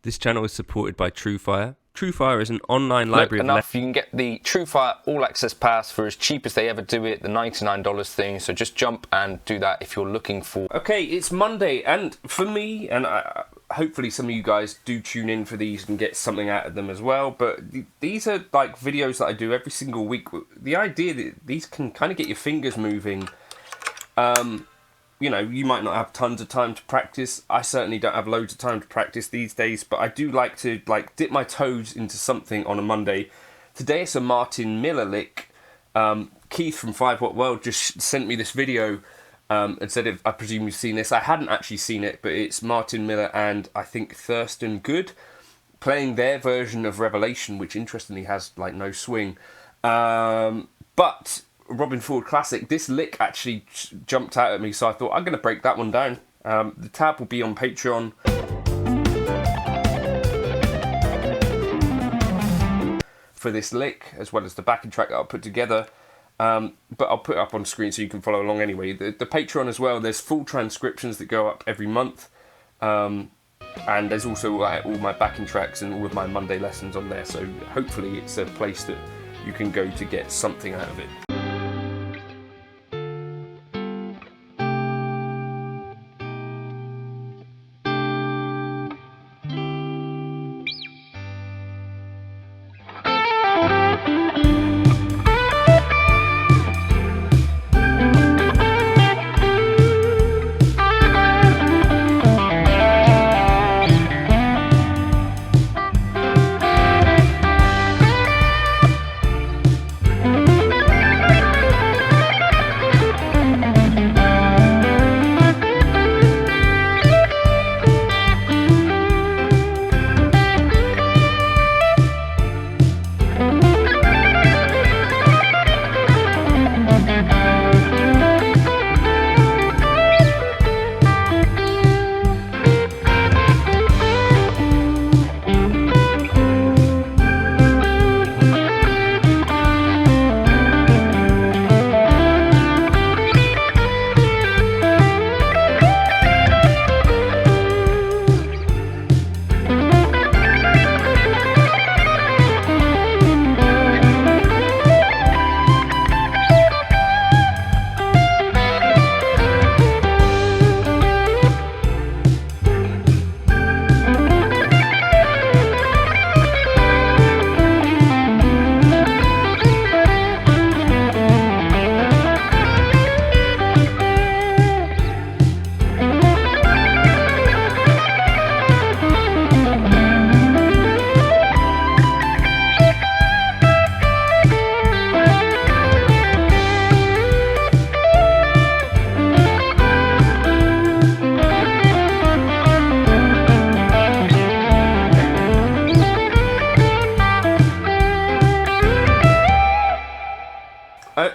This channel is supported by Truefire. Truefire is an online library enough, you can get the Truefire All Access Pass for as cheap as they ever do it, the $99 thing, so just jump and do that if you're looking for... Okay, it's Monday, and for me, and hopefully some of you guys do tune in for these and get something out of them as well, but these are like videos that I do every single week. The idea that these can kind of get your fingers moving. You know, you might not have tons of time to practice. I certainly don't have loads of time to practice these days, but I do like to dip my toes into something on a Monday. Today it's a Martin Miller lick. Keith from fivewattworld just sent me this video and said, I presume you've seen this. I hadn't actually seen it, but it's Martin Miller and I think Thurston Good playing their version of Revelation, which interestingly has like no swing. But Robben Ford Classic, this lick actually jumped out at me, so I thought I'm going to break that one down. The tab will be on Patreon. For this lick, as well as the backing track that I'll put together. But I'll put it up on screen so you can follow along anyway. The Patreon as well, there's full transcriptions that go up every month. And there's also all my backing tracks and all of my Monday lessons on there, so hopefully it's a place that you can go to get something out of it.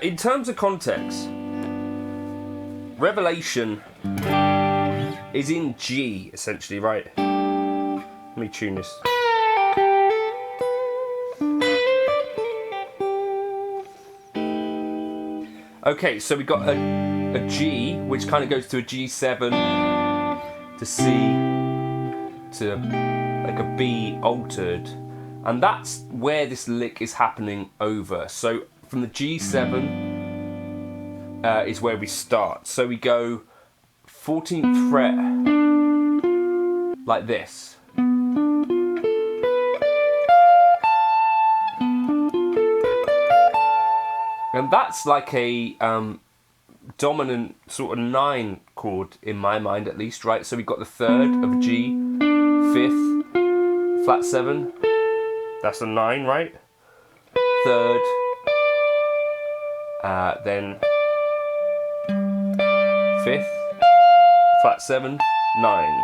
In terms of context, Revelation is in G, essentially, right? Let me tune this. Okay, so we got a G, which kind of goes to a G7, to C, to like a B altered. And that's where this lick is happening over. So from the G7 is where we start. So we go 14th fret like this. And that's like a dominant sort of 9 chord in my mind at least, right? So we've got the 3rd of a G, 5th, flat 7, that's a 9, right? 3rd, then 5th, flat 7, 9.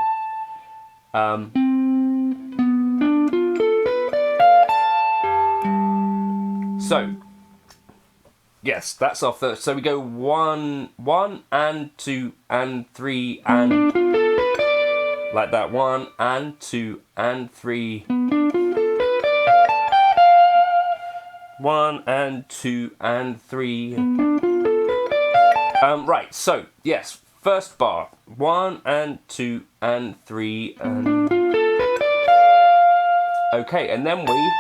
So, yes, that's our first. So we go 1, 1 and 2 and 3 and like that. 1 and 2 and 3. 1 and 2 and 3. Right, so yes, first bar. 1 and 2 and 3 and Okay, and then we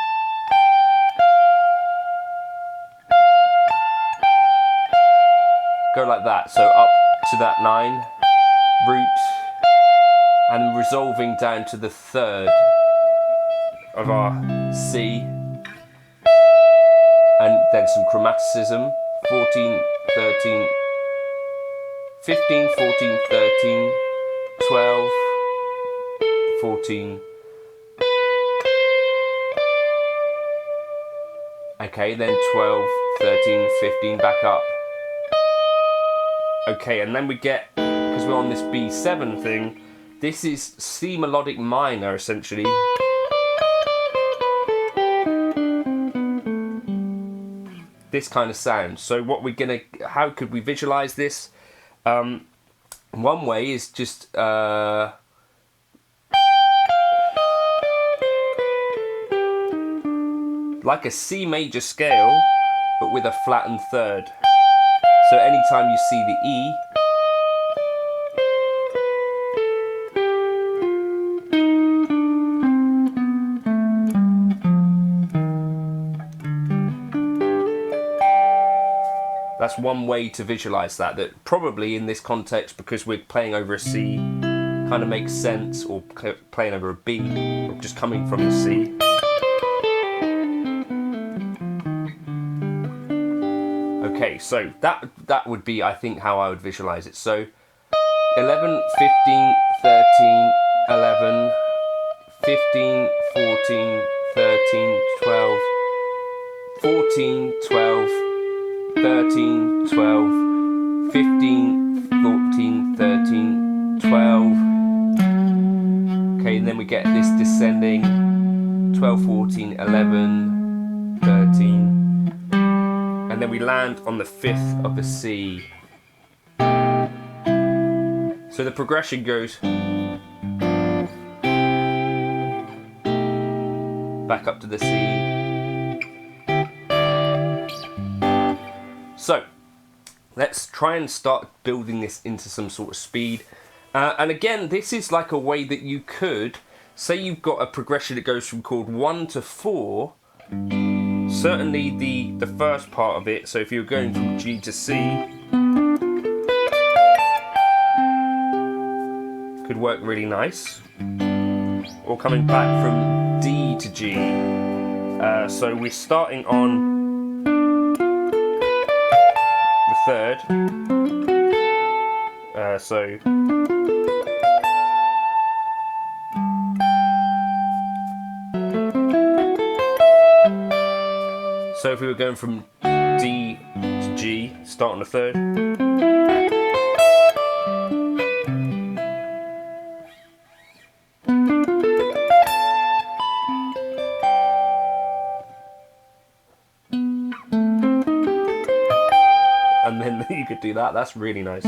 go like that, so up to that 9 root, and resolving down to the 3rd of our C, and then some chromaticism, 14, 13, 15, 14, 13, 12, 14. Okay, then 12, 13, 15, back up. Okay, and then we get, because we're on this B7 thing, this is C melodic minor, essentially. This kind of sound. So what we're gonna, how could we visualize this? One way is just like a C major scale, but with a flattened 3rd. So anytime you see the E, that's one way to visualize that. That probably in this context, because we're playing over a C, kind of makes sense, or playing over a B, or just coming from the C. Okay, so that would be, I think, how I would visualize it. So 11, 15, 13, 11, 15, 14, 13, 12, 14, 12, 13, 12, 15, 14, 13, 12. Okay, and then we get this descending 12, 14, 11, 13. And then we land on the 5th of the C. So the progression goes back up to the C. So let's try and start building this into some sort of speed. And again, this is like a way that you could, say you've got a progression that goes from chord 1 to 4. Certainly the first part of it, so if you're going from G to C, could work really nice. Or coming back from D to G. So we're starting on the 3rd. So if we were going from D to G, start on the 3rd. And then you could do that. That's really nice.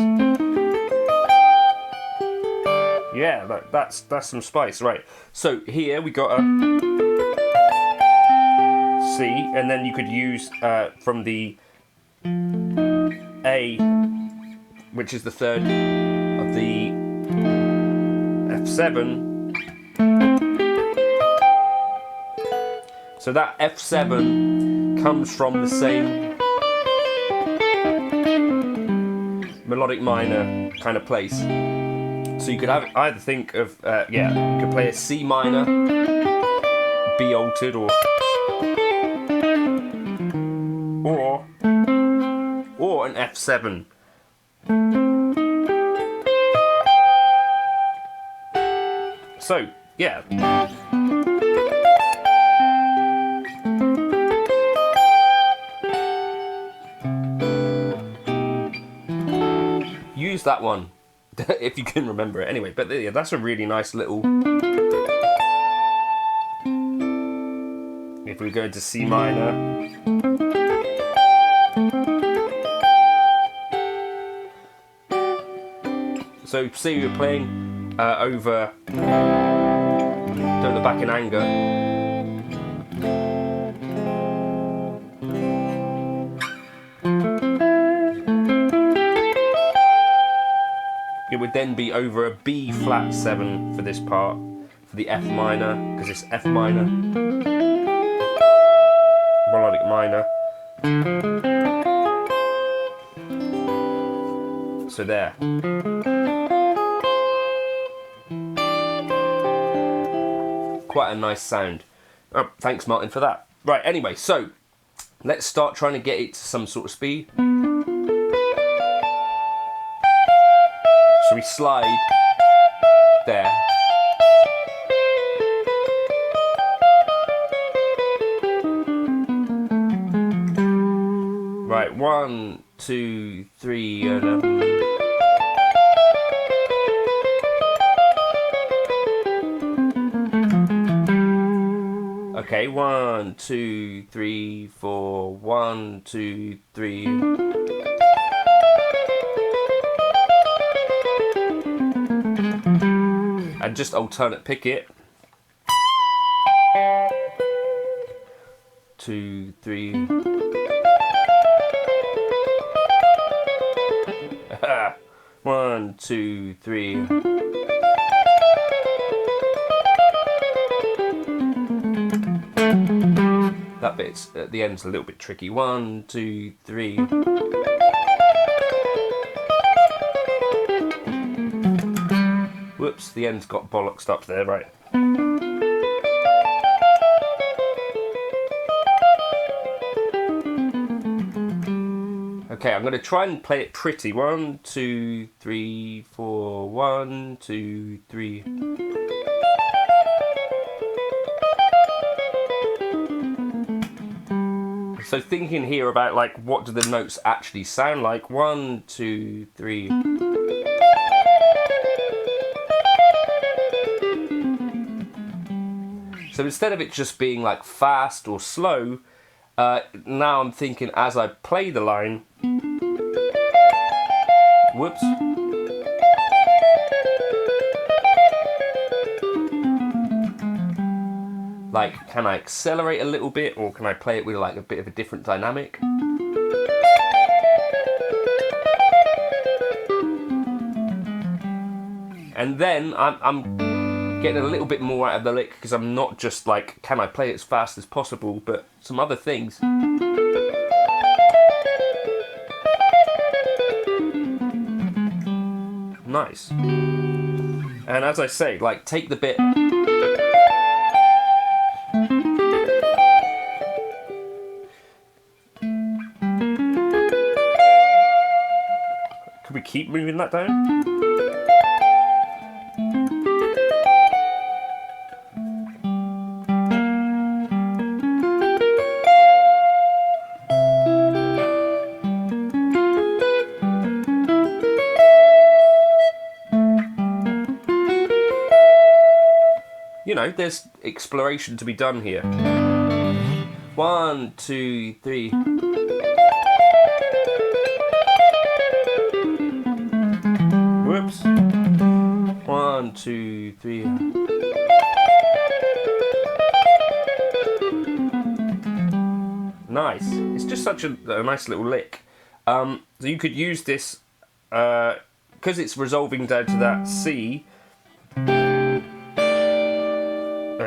Yeah, that's some spice, right? So here we got a C, and then you could use from the A, which is the 3rd of the F7. So that F7 comes from the same melodic minor kind of place. So you could have either think of you could play a C minor, B altered, or an F7. So, yeah. Use that one, if you can remember it. Anyway, but yeah, that's a really nice little... If we go to C minor... So say you're playing over Don't Look Back in Anger. It would then be over a B flat 7 for this part, for the F minor, because it's F minor. minor. So there. Quite a nice sound. Oh, thanks Martin for that. Right, anyway, so let's start trying to get it to some sort of speed. So we slide there. Right, 1, 2, 3, and okay, 1, 2, 3, 4, 1, 2, 3. And just alternate pick it. 2, 3. 1, 2, 3. That bit's at the end's a little bit tricky. 1, 2, 3. Whoops, the end's got bollocksed up there, right. Okay, I'm going to try and play it pretty. 1, 2, 3, 4, 1, 2, 3. So thinking here about like what do the notes actually sound like. 1, 2, 3. So instead of it just being like fast or slow, now I'm thinking as I play the line, whoops, like can I accelerate a little bit, or can I play it with like a bit of a different dynamic? And then I'm getting a little bit more out of the lick, because I'm not just like, can I play it as fast as possible, but some other things. Nice. And as I say, like take the bit. Could we keep moving that down? You know, there's exploration to be done here. 1, 2, 3. Whoops. 1, 2, 3. Nice. It's just such a nice little lick. So you could use this, because it's resolving down to that C.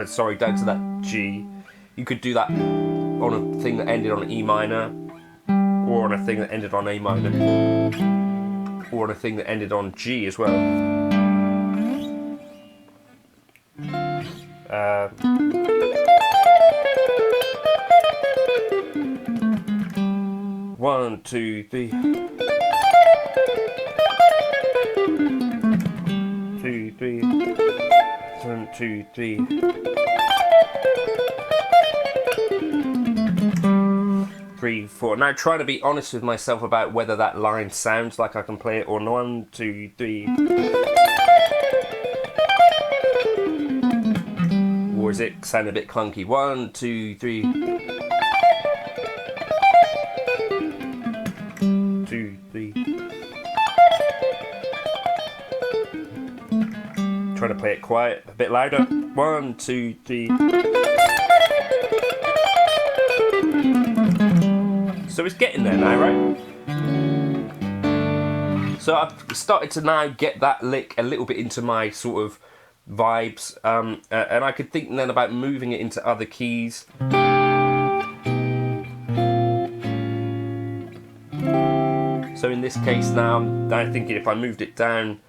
Sorry, down to that G. You could do that on a thing that ended on E minor, or on a thing that ended on A minor, or on a thing that ended on G as well. 1, 2, 3. 2, 3. 1, 2, 3. 3, 4. Now trying to be honest with myself about whether that line sounds like I can play it or not. 1, 2, 3. Or does it sound a bit clunky? 1, 2, 3. 2, 3. Trying to play it quiet, a bit louder. 1, 2, 3. So it's getting there now, right? So I've started to now get that lick a little bit into my sort of vibes, and I could think then about moving it into other keys. this case now, I'm thinking if I moved it down,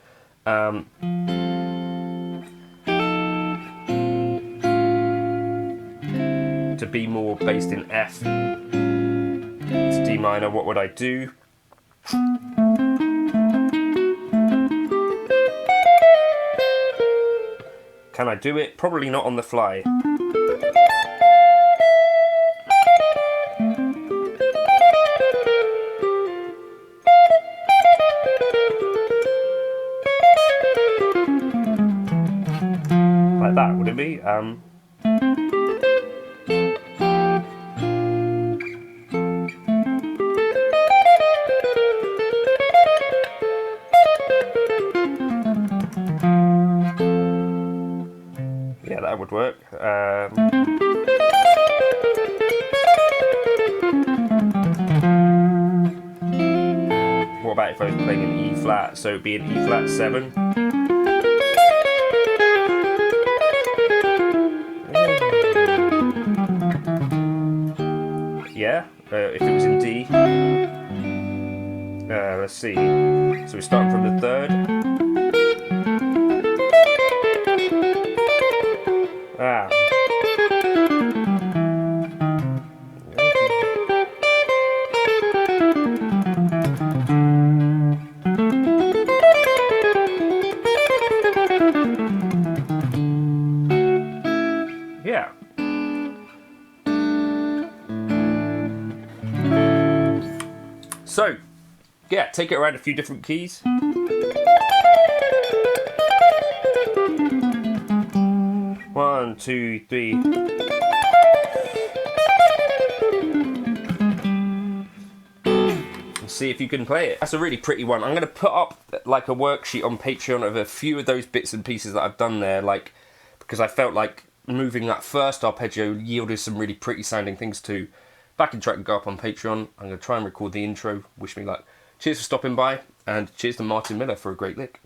to be more based in F, it's D minor, what would I do? Can I do it? Probably not on the fly. Like that, would it be? Yeah, that would work. What about if I was playing an E flat? So it'd be an E flat 7. Yeah, if it was in D. Let's see. So we're starting from the 3rd. Ah. Yeah. So, yeah, take it around a few different keys. One, two, three. And see if you can play it. That's a really pretty one. I'm going to put up like a worksheet on Patreon of a few of those bits and pieces that I've done there, like, because I felt like moving that first arpeggio yielded some really pretty sounding things too. Backing track can go up on Patreon. I'm going to try and record the intro. Wish me luck. Cheers for stopping by, and cheers to Martin Miller for a great lick.